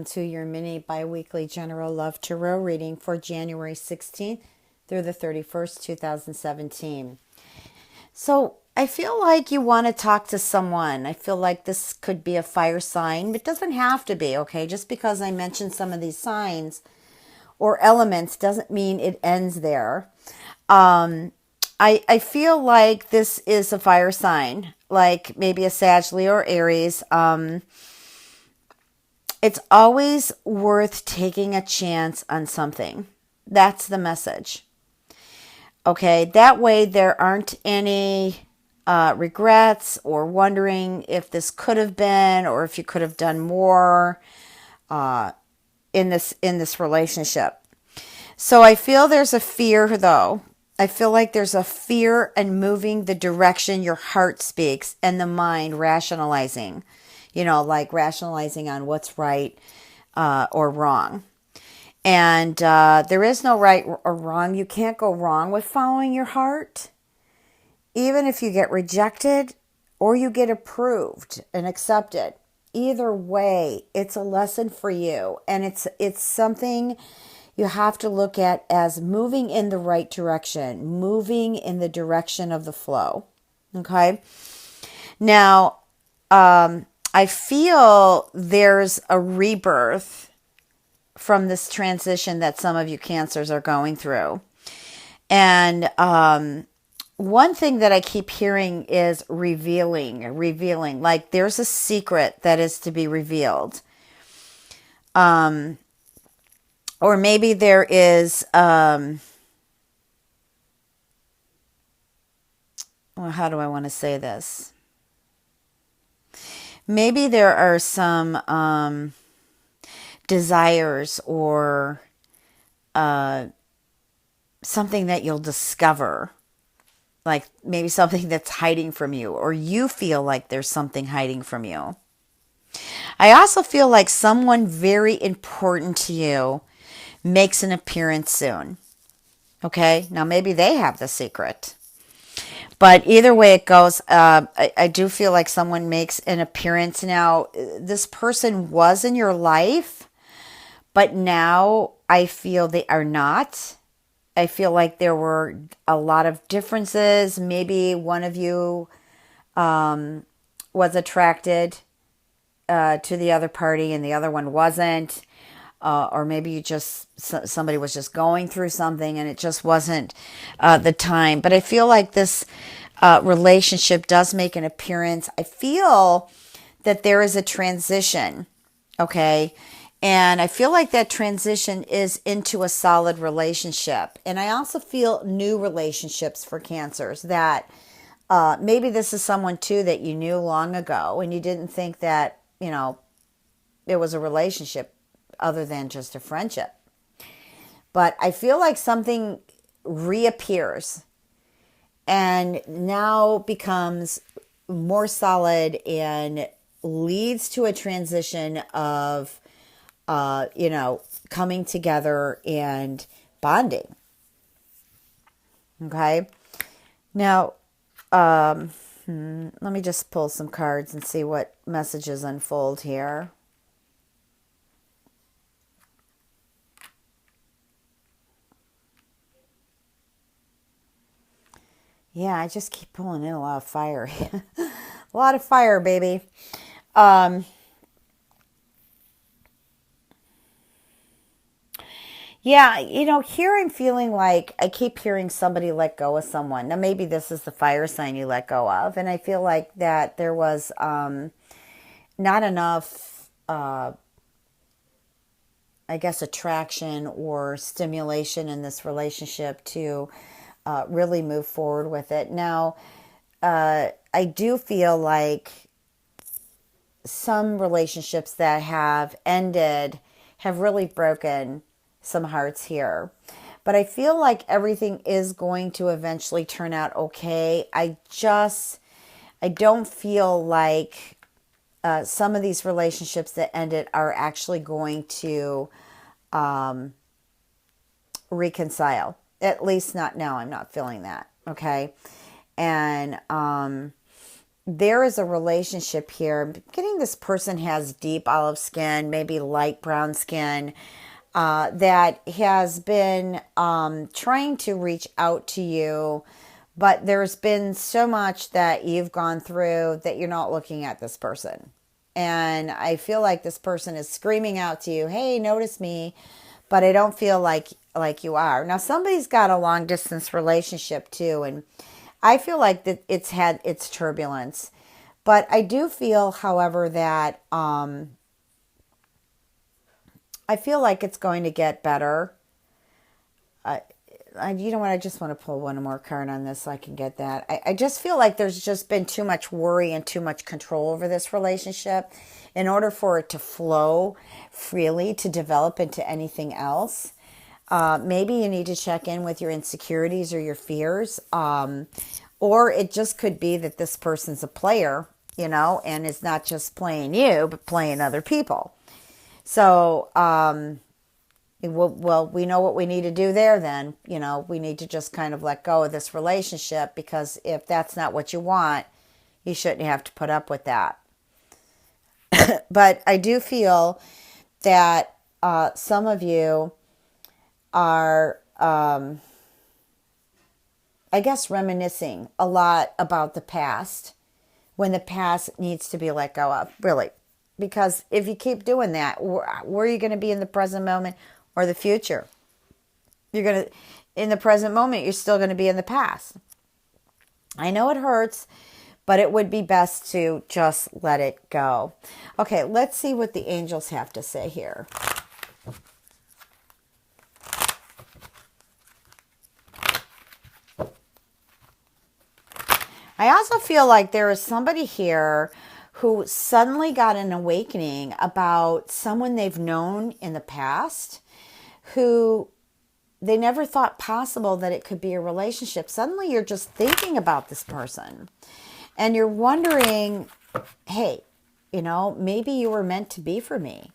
welcome to your mini bi-weekly general love tarot reading for January 16th through the 31st, 2017. So I feel like you want to talk to someone. I feel like this could be a fire sign, but it doesn't have to be, okay? Just because I mentioned some of these signs or elements doesn't mean it ends there. I feel like this is a fire sign, like maybe a Sag, Leo, or Aries. It's always worth taking a chance on something. That's the message. Okay, that way there aren't any regrets or wondering if this could have been or if you could have done more in this relationship. So I feel there's a fear though. I feel like there's a fear in moving the direction your heart speaks and the mind rationalizing. Like rationalizing on what's right or wrong. And there is no right or wrong. You can't go wrong with following your heart. Even if you get rejected or you get approved and accepted. Either way, it's a lesson for you. And it's something you have to look at as moving in the right direction. Moving in the direction of the flow. Okay? Now, I feel there's a rebirth from this transition that some of you Cancers are going through. And one thing that I keep hearing is revealing. Like there's a secret that is to be revealed. Or maybe there is, well, how do I want to say this? Maybe there are some desires or something that you'll discover, like maybe something that's hiding from you, or you feel like there's something hiding from you. I also feel like someone very important to you makes an appearance soon. Okay, now maybe they have the secret. But either way it goes, I do feel like someone makes an appearance. Now, this person was in your life, but now I feel they are not. I feel like there were a lot of differences. Maybe one of you was attracted to the other party and the other one wasn't. Or maybe somebody was just going through something and it just wasn't the time. But I feel like this relationship does make an appearance. I feel that there is a transition, okay? And I feel like that transition is into a solid relationship. And I also feel new relationships for Cancers that maybe this is someone too that you knew long ago and you didn't think that, it was a relationship other than just a friendship. But I feel like something reappears and now becomes more solid and leads to a transition of, coming together and bonding. Okay. Now, let me just pull some cards and see what messages unfold here. Yeah, I just keep pulling in a lot of fire. A lot of fire, baby. Yeah, here I'm feeling like I keep hearing somebody let go of someone. Now, maybe this is the fire sign you let go of. And I feel like that there was not enough, attraction or stimulation in this relationship to really move forward with it. Now, I do feel like some relationships that have ended have really broken some hearts here. But I feel like everything is going to eventually turn out okay. I don't feel like some of these relationships that ended are actually going to reconcile. At least not now. I'm not feeling that. Okay. And there is a relationship here. I'm getting this person has deep olive skin, maybe light brown skin, that has been trying to reach out to you, but there's been so much that you've gone through that you're not looking at this person. And I feel like this person is screaming out to you, "Hey, notice me," but I don't feel like you are. Now, somebody's got a long distance relationship too, and I feel like that it's had its turbulence. But I do feel, however, that I feel like it's going to get better. You know what? I just want to pull one more card on this so I can get that. I just feel like there's just been too much worry and too much control over this relationship in order for it to flow freely, to develop into anything else. Maybe you need to check in with your insecurities or your fears. Or it just could be that this person's a player, you know, and is not just playing you, but playing other people. So, well, we know what we need to do there then. You know, we need to just kind of let go of this relationship, because if that's not what you want, you shouldn't have to put up with that. But I do feel that some of you are, I guess, reminiscing a lot about the past, when the past needs to be let go of, really. Because if you keep doing that, where are you going to be in the present moment or the future? You're going to, in the present moment, you're still going to be in the past. I know it hurts, but it would be best to just let it go. Okay, let's see what the angels have to say here. I also feel like there is somebody here who suddenly got an awakening about someone they've known in the past, who they never thought possible that it could be a relationship. Suddenly you're just thinking about this person and you're wondering, hey, you know, maybe you were meant to be for me.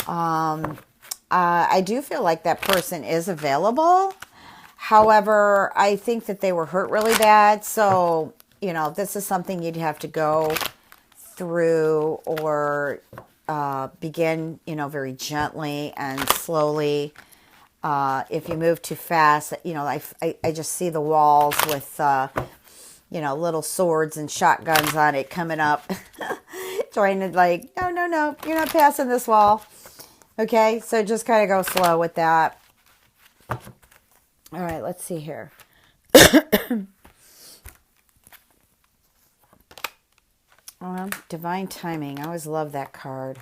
I do feel like that person is available. However, I think that they were hurt really bad. So, you know, this is something you'd have to go through, or begin, you know, very gently and slowly. If you move too fast, you know, I just see the walls with, you know, little swords and shotguns on it coming up, trying to like, no, you're not passing this wall. Okay, so just kind of go slow with that. All right, let's see here. Divine timing. I always love that card.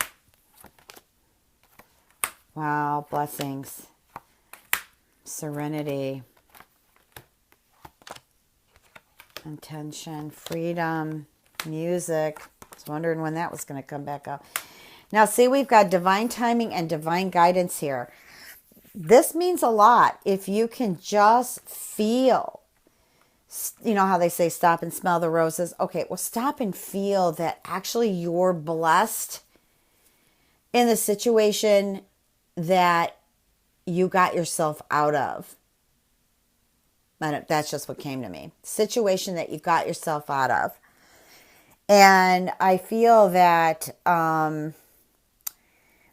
Wow, blessings. Serenity. Intention. Freedom. Music. I was wondering when that was going to come back up. Now, see, we've got divine timing and divine guidance here. This means a lot if you can just feel, you know how they say stop and smell the roses? Okay, well, stop and feel that actually you're blessed in the situation that you got yourself out of. That's just what came to me. Situation that you got yourself out of. And I feel that,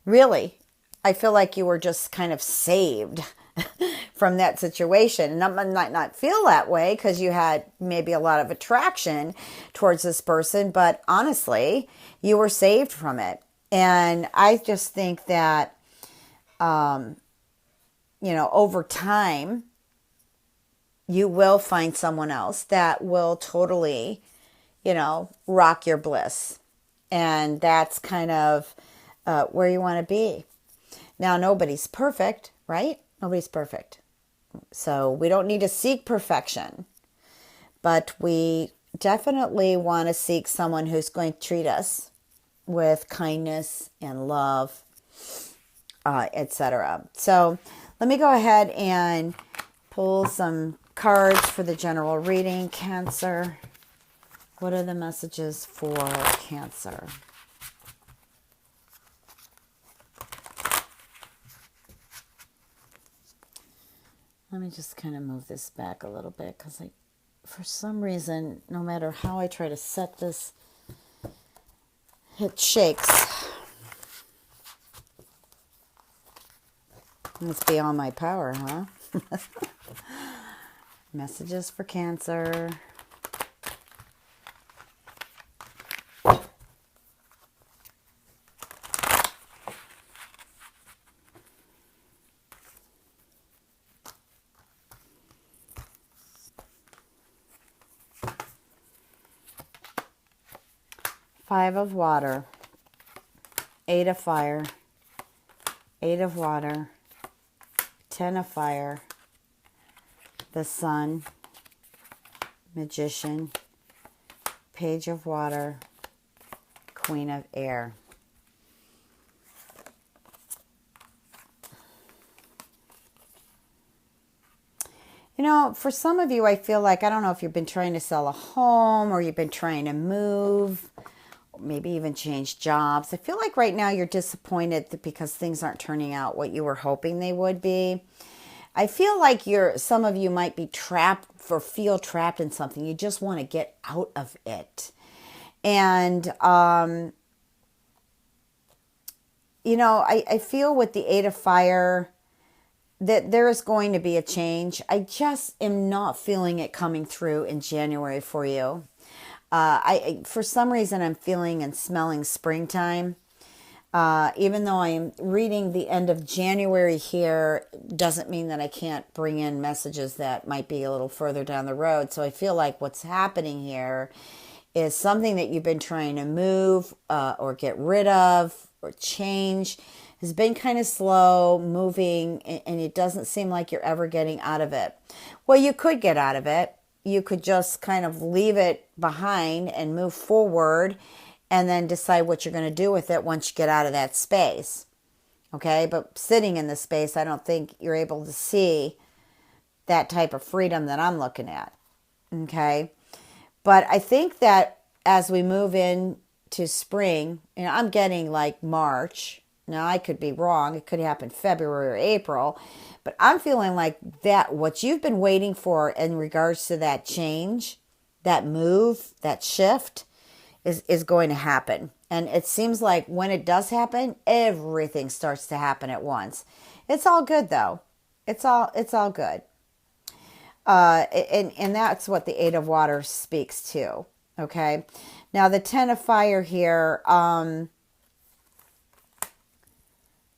really, I feel like you were just kind of saved from that situation. And I might not feel that way because you had maybe a lot of attraction towards this person, but honestly, you were saved from it. And I just think that, you know, over time, you will find someone else that will totally, you know, rock your bliss. And that's kind of where you want to be. Now, nobody's perfect, right? Nobody's perfect. So we don't need to seek perfection. But we definitely want to seek someone who's going to treat us with kindness and love, etc. So let me go ahead and pull some cards for the general reading. Cancer. What are the messages for Cancer? Let me just kind of move this back a little bit because I for some reason, no matter how I try to set this, it shakes. It's beyond my power, huh? Messages for Cancer. Five of Water, Eight of Fire, Eight of Water, 10 of Fire, the Sun, Magician, Page of Water, Queen of Air. You know, for some of you, I feel like, I don't know if you've been trying to sell a home or you've been trying to move, maybe even change jobs. I feel like right now you're disappointed because things aren't turning out what you were hoping they would be. I feel like some of you might be trapped or feel trapped in something. You just want to get out of it. And, you know, I feel with the Eight of Fire that there is going to be a change. I just am not feeling it coming through in January for you. For some reason, I'm feeling and smelling springtime. Even though I'm reading the end of January here, doesn't mean that I can't bring in messages that might be a little further down the road. So I feel like what's happening here is something that you've been trying to move or get rid of or change has been kind of slow moving, and it doesn't seem like you're ever getting out of it. Well, you could get out of it. You could just kind of leave it behind and move forward and then decide what you're going to do with it once you get out of that space. Okay? But sitting in the space, I don't think you're able to see that type of freedom that I'm looking at. Okay? But I think that as we move into spring, you know, I'm getting like March. Now, I could be wrong. It could happen February or April. But I'm feeling like that what you've been waiting for in regards to that change, that move, that shift is going to happen. And it seems like when it does happen, everything starts to happen at once. It's all good though. It's all good. And that's what the Eight of Water speaks to. Okay. Now the 10 of Fire here,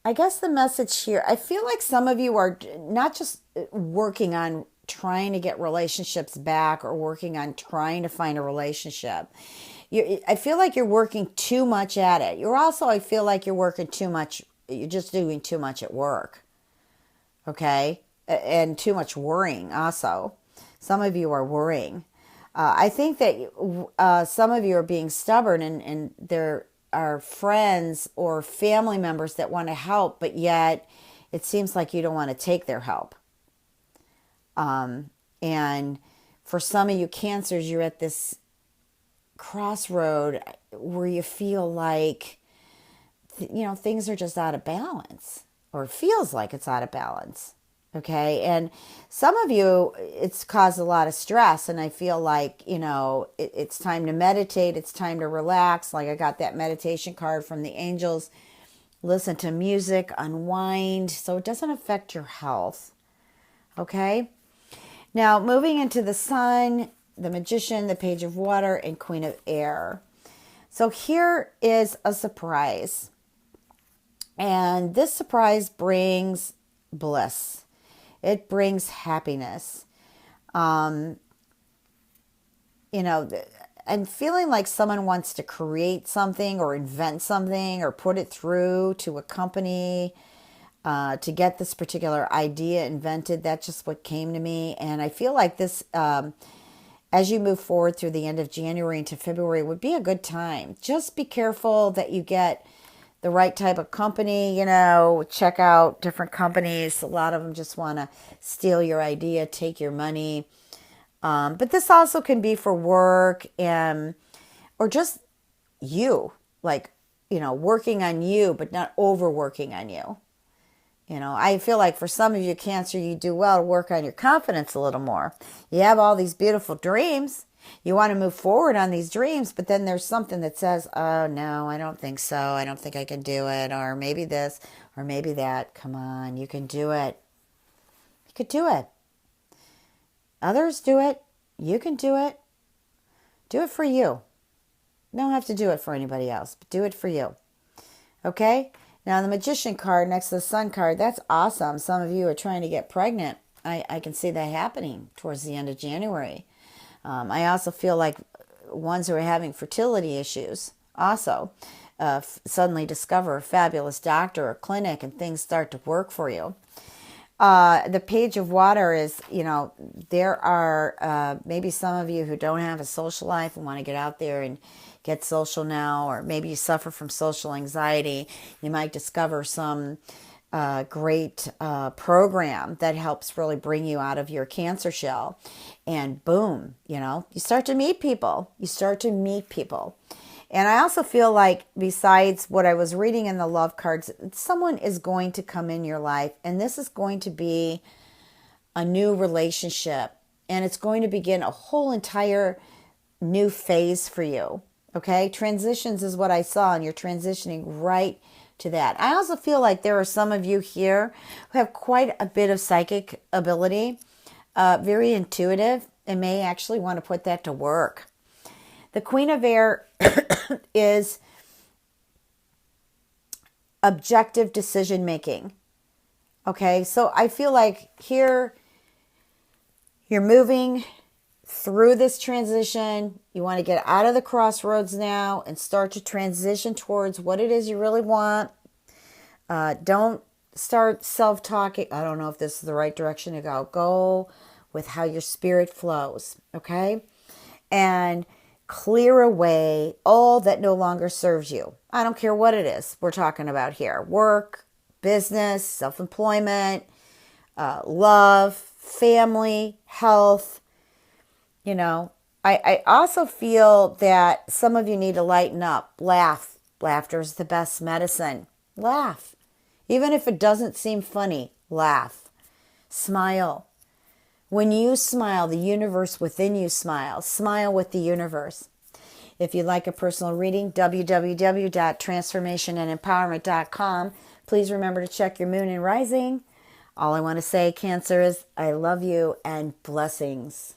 I guess the message here, I feel like some of you are not just working on trying to get relationships back or working on trying to find a relationship. I feel like you're working too much at it. I feel like you're working too much. You're just doing too much at work. Okay? And too much worrying also. Some of you are worrying. I think that some of you are being stubborn and there are friends or family members that want to help, but yet it seems like you don't want to take their help. And for some of you Cancers, you're at this crossroad where you feel like, you know, things are just out of balance, or it feels like it's out of balance. Okay. And some of you, it's caused a lot of stress. And I feel like, you know, it's time to meditate. It's time to relax. Like I got that meditation card from the angels. Listen to music, unwind, so it doesn't affect your health. Okay. Now, moving into the Sun, the Magician, the Page of Water, and Queen of Air. So here is a surprise. And this surprise brings bliss. It brings happiness. You know, I'm feeling like someone wants to create something or invent something or put it through to a company to get this particular idea invented. That's just what came to me. And I feel like this, as you move forward through the end of January into February, would be a good time. Just be careful that you get the right type of company, you know, check out different companies. A lot of them just want to steal your idea, take your money. But this also can be for work or just you, like, you know, working on you, but not overworking on you. You know, I feel like for some of you, Cancer, you do well to work on your confidence a little more. You have all these beautiful dreams. You want to move forward on these dreams, but then there's something that says, oh, no, I don't think so. I don't think I can do it. Or maybe this, or maybe that. Come on, you can do it. You could do it. Others do it. You can do it. Do it for you. You don't have to do it for anybody else, but do it for you. Okay? Now, the Magician card next to the Sun card, that's awesome. Some of you are trying to get pregnant. I can see that happening towards the end of January. I also feel like ones who are having fertility issues also suddenly discover a fabulous doctor or clinic and things start to work for you. The Page of Water is, you know, there are maybe some of you who don't have a social life and want to get out there and get social now, or maybe you suffer from social anxiety. You might discover some great program that helps really bring you out of your Cancer shell. And boom, you know, you start to meet people. You start to meet people. And I also feel like besides what I was reading in the love cards, someone is going to come in your life, and this is going to be a new relationship, and it's going to begin a whole entire new phase for you. Okay? Transitions is what I saw, and you're transitioning right to that. I also feel like there are some of you here who have quite a bit of psychic ability, very intuitive, and may actually want to put that to work. The Queen of Air is objective decision making. Okay, so I feel like here you're moving through this transition. You want to get out of the crossroads now and start to transition towards what it is you really want. Don't start self-talking. I don't know if this is the right direction to go. Go with how your spirit flows, okay? And clear away all that no longer serves you. I don't care what it is we're talking about here. Work, business, self-employment, love, family, health. You know, I also feel that some of you need to lighten up. Laugh. Laughter is the best medicine. Laugh. Even if it doesn't seem funny, laugh. Smile. When you smile, the universe within you smiles. Smile with the universe. If you'd like a personal reading, www.transformationandempowerment.com. Please remember to check your moon and rising. All I want to say, Cancer, is I love you and blessings.